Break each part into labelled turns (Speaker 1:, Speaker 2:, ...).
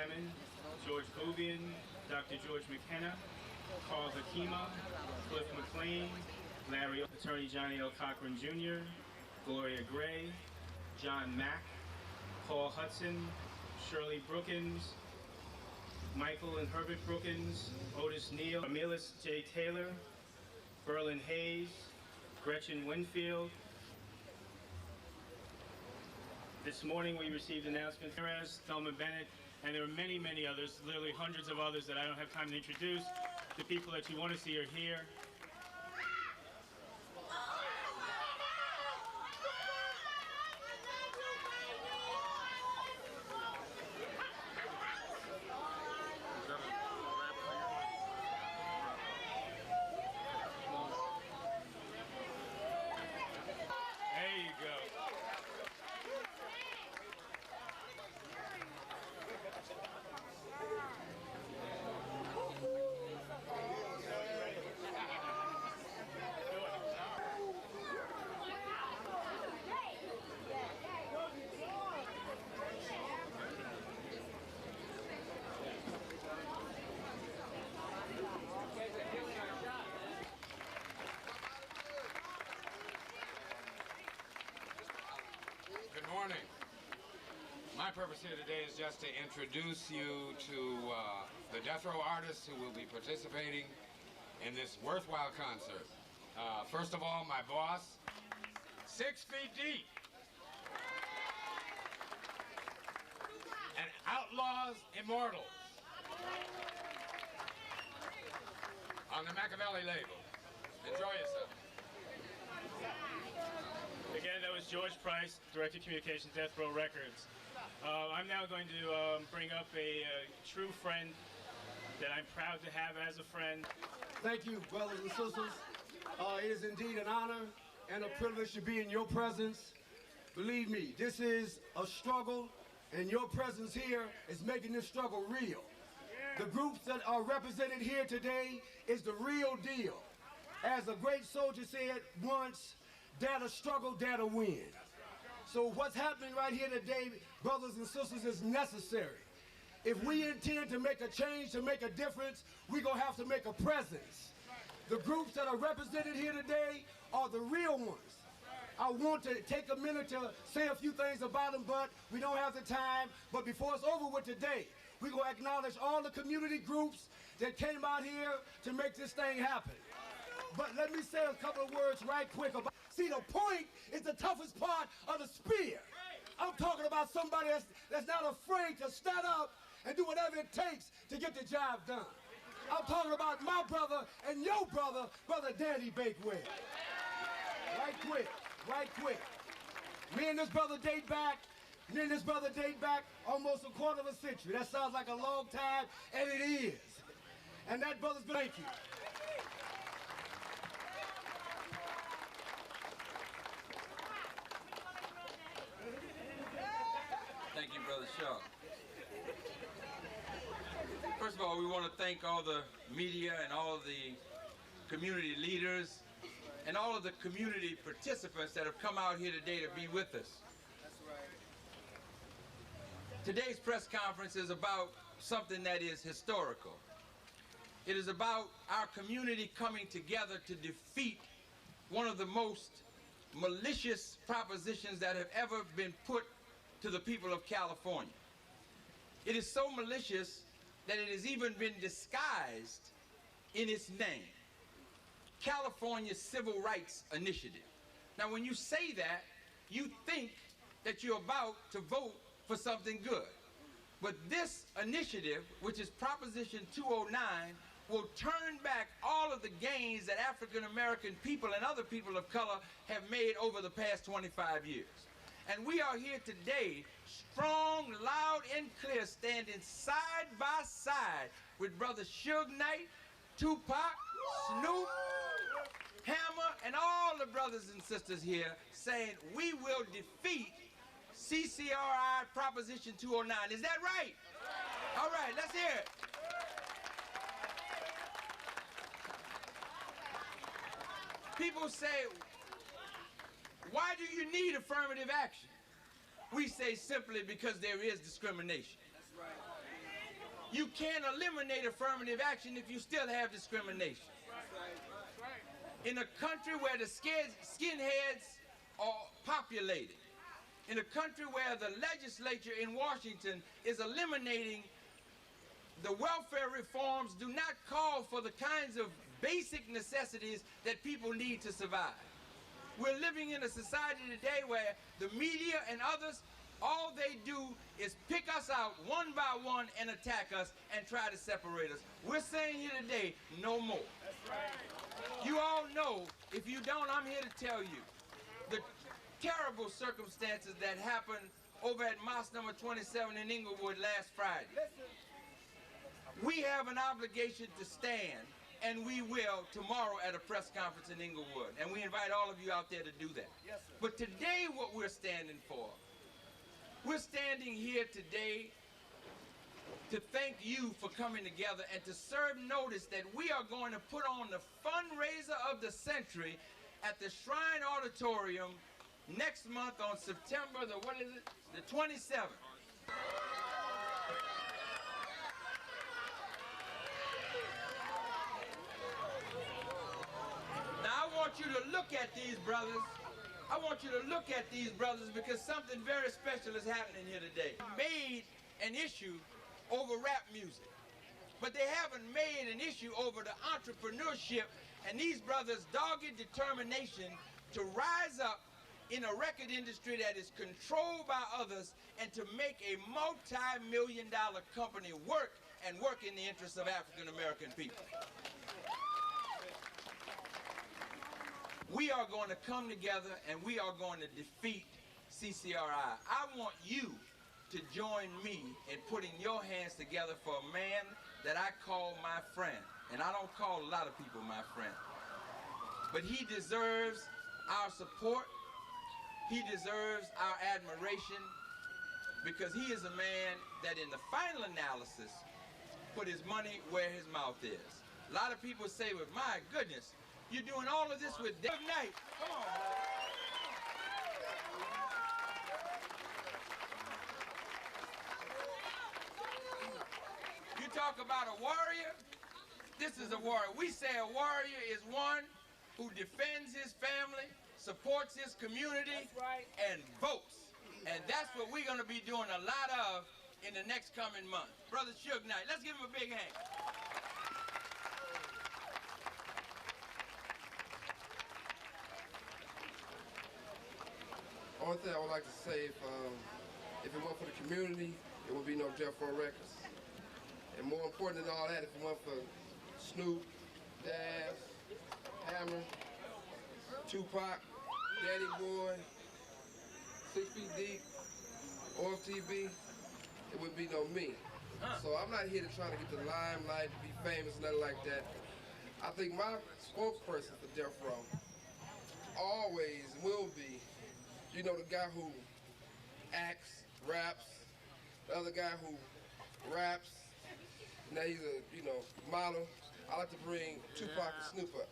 Speaker 1: Hammond, George Bouvian, Dr. George McKenna, Carl Hakima, Cliff McLean, Larry, Attorney Johnny L. Cochran Jr., Gloria Gray, John Mack, Paul Hudson, Shirley Brookins, Michael and Herbert Brookins, Otis Neal, Amelis J. Taylor, Berlin Hayes, Gretchen Winfield. This morning we received announcements from Thelma Bennett, and there are many, many others, literally hundreds of others that I don't have time to introduce. The people that you want to see are here. There you go.
Speaker 2: Good morning. My purpose here today is just to introduce you to the death row artists who will be participating in this worthwhile concert. First of all, my boss, 6 feet deep, and Outlaws Immortals on the Machiavelli label. Enjoy yourself.
Speaker 1: Again, that was George Price, Director of Communications, Death Row Records. I'm now going to bring up a true friend that I'm proud to have as a friend.
Speaker 3: Thank you, brothers and sisters. It is indeed an honor and a privilege to be in your presence. Believe me, this is a struggle, and your presence here is making this struggle real. The groups that are represented here today is the real deal. As a great soldier said once, dare to struggle, dare to win. So what's happening right here today, brothers and sisters, is necessary. If we intend to make a change, to make a difference, we're going to have to make a presence. The groups that are represented here today are the real ones. I want to take a minute to say a few things about them, but we don't have the time. But before it's over with today, we're going to acknowledge all the community groups that came out here to make this thing happen. But let me say a couple of words right quick about. See, the point is the toughest part of the spear. I'm talking about somebody that's not afraid to stand up and do whatever it takes to get the job done. I'm talking about my brother and your brother, Brother Danny Bakewell. Right quick. Me and this brother date back almost a quarter of a century. That sounds like a long time, and it is. And that brother's been, thank you.
Speaker 4: Thank you, Brother Shaw. First of all, we want to thank all the media and all of the community leaders and all of the community participants that have come out here today to be with us.
Speaker 3: That's right.
Speaker 4: Today's press conference is about something that is historical. It is about our community coming together to defeat one of the most malicious propositions that have ever been put to the people of California. It is so malicious that it has even been disguised in its name. California Civil Rights Initiative. Now when you say that, you think that you're about to vote for something good. But this initiative, which is Proposition 209, will turn back all of the gains that African American people and other people of color have made over the past 25 years. And we are here today, strong, loud, and clear, standing side by side with Brother Suge Knight, Tupac, Snoop, Hammer, and all the brothers and sisters here, saying we will defeat CCRI Proposition 209. Is that right? All right, let's hear it. People say, why do you need affirmative action? We say simply because there is discrimination.
Speaker 3: That's right.
Speaker 4: You can't eliminate affirmative action if you still have discrimination. In a country where the skinheads are populated, in a country where the legislature in Washington is eliminating the welfare reforms, do not call for the kinds of basic necessities that people need to survive. We're living in a society today where the media and others, all they do is pick us out one by one and attack us and try to separate us. We're saying here today, no more. You all know, if you don't, I'm here to tell you, the terrible circumstances that happened over at Mosque number 27 in Inglewood last Friday. We have an obligation to stand, and we will tomorrow at a press conference in Inglewood, and we invite all of you out there to do that. But today, what we're standing for, we're standing here today to thank you for coming together and to serve notice that we are going to put on the fundraiser of the century at the Shrine Auditorium next month on September the 27th. Now I want you to look at these brothers. I want you to look at these brothers because something very special is happening here today. Made an issue over rap music, but they haven't made an issue over the entrepreneurship and these brothers' dogged determination to rise up in a record industry that is controlled by others and to make a multi-million-dollar company work and work in the interests of African American people. We are going to come together and we are going to defeat CCRI. I want you to join me in putting your hands together for a man that I call my friend. And I don't call a lot of people my friend. But he deserves our support. He deserves our admiration because he is a man that in the final analysis put his money where his mouth is. A lot of people say, well, my goodness, you're doing all of this with Dave Knight. Come on, brother. You talk about a warrior. This is a warrior. We say a warrior is one who defends his family, supports his community, and votes. And that's what we're going to be doing a lot of in the next coming month. Brother Suge Knight, let's give him a big hand.
Speaker 5: Only thing I would like to say, if it weren't for the community, it would be no Death Row Records. And more important than all that, if it weren't for Snoop, Daz, Hammer, Tupac, Daddy Boy, 6 Feet Deep, OFTB, it would be no me. So I'm not here to try to get the limelight, to be famous, nothing like that. I think my spokesperson for Death Row always will be, you know, the guy who acts, raps, the other guy who raps, now he's a, you know, model. I like to bring Tupac and Snoop up.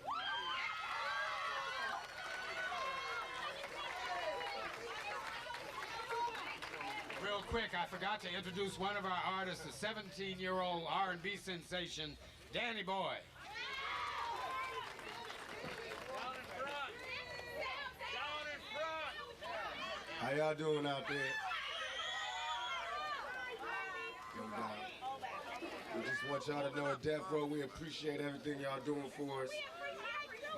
Speaker 2: Real quick, I forgot to introduce one of our artists, the 17-year-old R&B sensation, Danny Boy.
Speaker 3: How y'all doing out there? Yo, dog. We just want y'all to know at Death Row, we appreciate everything y'all doing for us.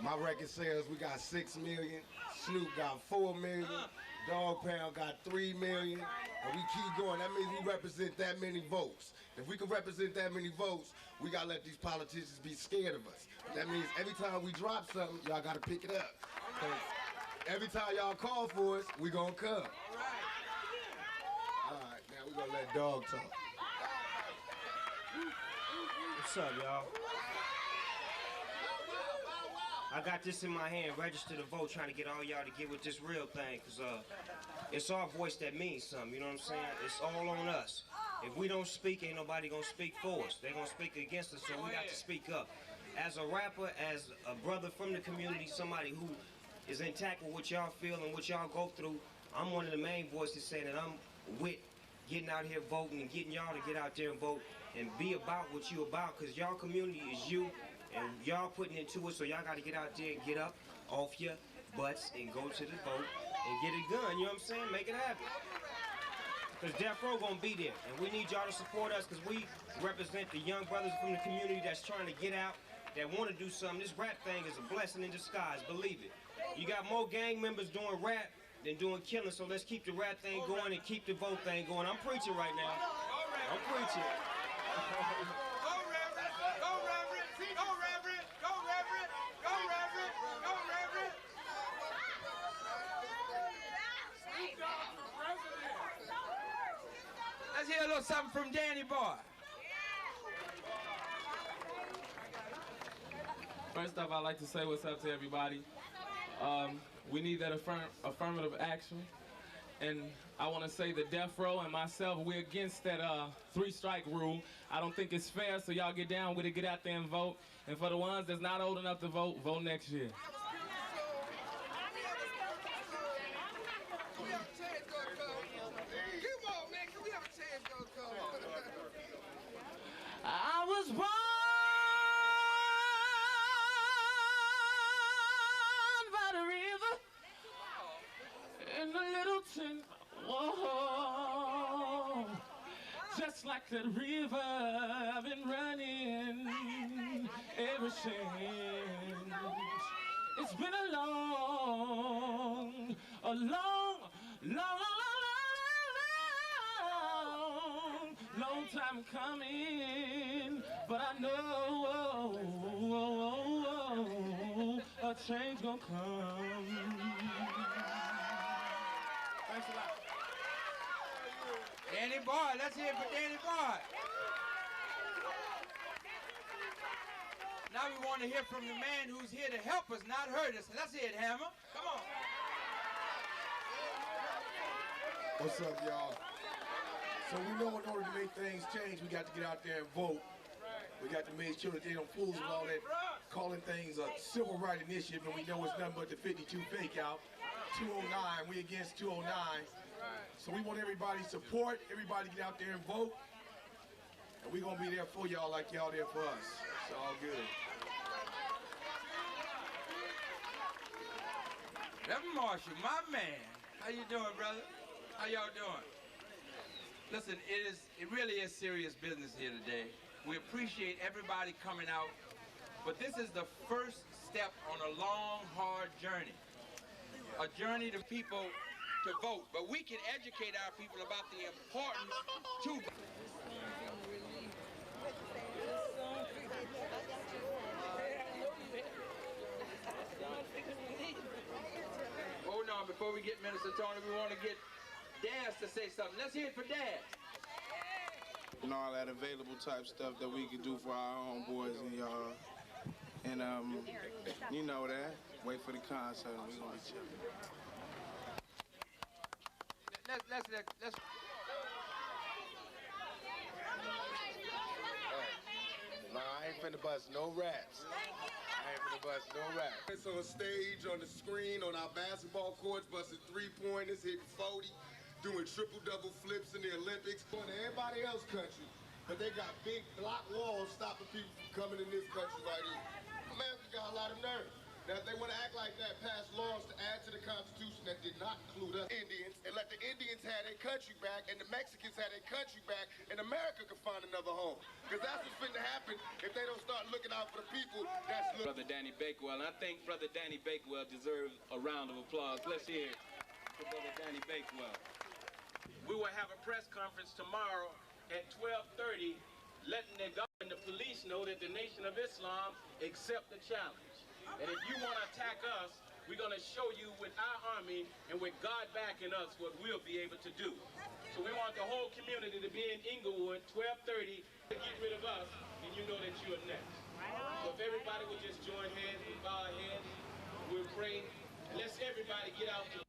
Speaker 3: My record sales, we got 6 million. Snoop got 4 million. Dog Pound got 3 million. And we keep going. That means we represent that many votes. If we can represent that many votes, we gotta let these politicians be scared of us. That means every time we drop something, y'all gotta pick it up. Every time y'all call for us, we gonna come. All right, now we gonna let Dog talk.
Speaker 6: What's up, y'all? I got this in my hand, register to vote, trying to get all y'all to get with this real thing, because it's our voice that means something, you know what I'm saying? It's all on us. If we don't speak, ain't nobody gonna speak for us. They're gonna speak against us, so we got to speak up. As a rapper, as a brother from the community, somebody who is intact with what y'all feel and what y'all go through, I'm one of the main voices saying that I'm with getting out here voting and getting y'all to get out there and vote and be about what you about, because y'all community is you, and y'all putting into it, so y'all got to get out there and get up off your butts and go to the vote and get it done, you know what I'm saying? Make it happen. Because Death Row gonna be there, and we need y'all to support us, because we represent the young brothers from the community that's trying to get out, that want to do something. This rap thing is a blessing in disguise, believe it. You got more gang members doing rap than doing killing, so let's keep the rap thing going and keep the vote thing going. I'm preaching right now. I'm preaching.
Speaker 4: Go Reverend! Go Reverend! Go Reverend! Go Reverend! Go Reverend! Go Reverend! Let's hear a little something from Danny Boy.
Speaker 7: First off, I'd like to say what's up to everybody. We need that affirmative action. And I want to say the Death Row and myself, we're against that 3-strike rule. I don't think it's fair, so y'all get down with it, get out there and vote. And for the ones that's not old enough to vote, vote next year. I was born by the river in a little tin. Whoa, just like that river, I've been running ever since. It's been a long, long time coming, but I know a change gonna come. Thanks a lot.
Speaker 4: Danny Boy, let's hear it for Danny Boy. Now we want to hear from the man who's here to help us, not hurt us. Let's hear it, Hammer. Come on.
Speaker 3: What's up, y'all? So we know in order to make things change, we got to get out there and vote. We got to make sure that they don't fool us with all that calling things a civil rights initiative, and we know it's nothing but the 52 fake out. 209, we against 209. So we want everybody's support, everybody get out there and vote. And we're gonna be there for y'all like y'all there for us. It's all good.
Speaker 4: Reverend Marshall, my man. How you doing, brother? How y'all doing? Listen, it really is serious business here today. We appreciate everybody coming out, but this is the first step on a long, hard journey. A journey to people to vote, but we can educate our people about the importance to vote. Hold on, before we get Minister Tony, we want to get Daz to say something. Let's hear it for Daz.
Speaker 8: And all that available type stuff that we can do for our homeboys and y'all. And you know that. Wait for the concert and we're gonna be chilling.
Speaker 4: Let's
Speaker 9: Nah, I ain't finna bust no raps. I ain't finna bust no raps.
Speaker 3: It's on stage, on the screen, on our basketball courts, busting 3-pointers, hitting 40, doing triple-double flips in the Olympics. Going to everybody else's country, but they got big block walls stopping people from coming in this country right here. America got a lot of nerve. Now, if they want to act like that, pass laws to add to the Constitution that did not include us Indians, and let the Indians have their country back, and the Mexicans have their country back, and America can find another home. Because that's what's finna happen if they don't start looking out for the people that's looking.
Speaker 10: Brother Danny Bakewell, and I think Brother Danny Bakewell deserves a round of applause. Let's hear it for Brother Danny Bakewell.
Speaker 7: We will have a press conference tomorrow at 12:30, letting the government and the police know that the Nation of Islam accept the challenge. And if you want to attack us, we're going to show you with our army and with God backing us what we'll be able to do. So we want the whole community to be in Inglewood, 12:30, to get rid of us, and you know that you're next. So if everybody would just join hands, we bow our heads, we'll pray. Let's everybody get out to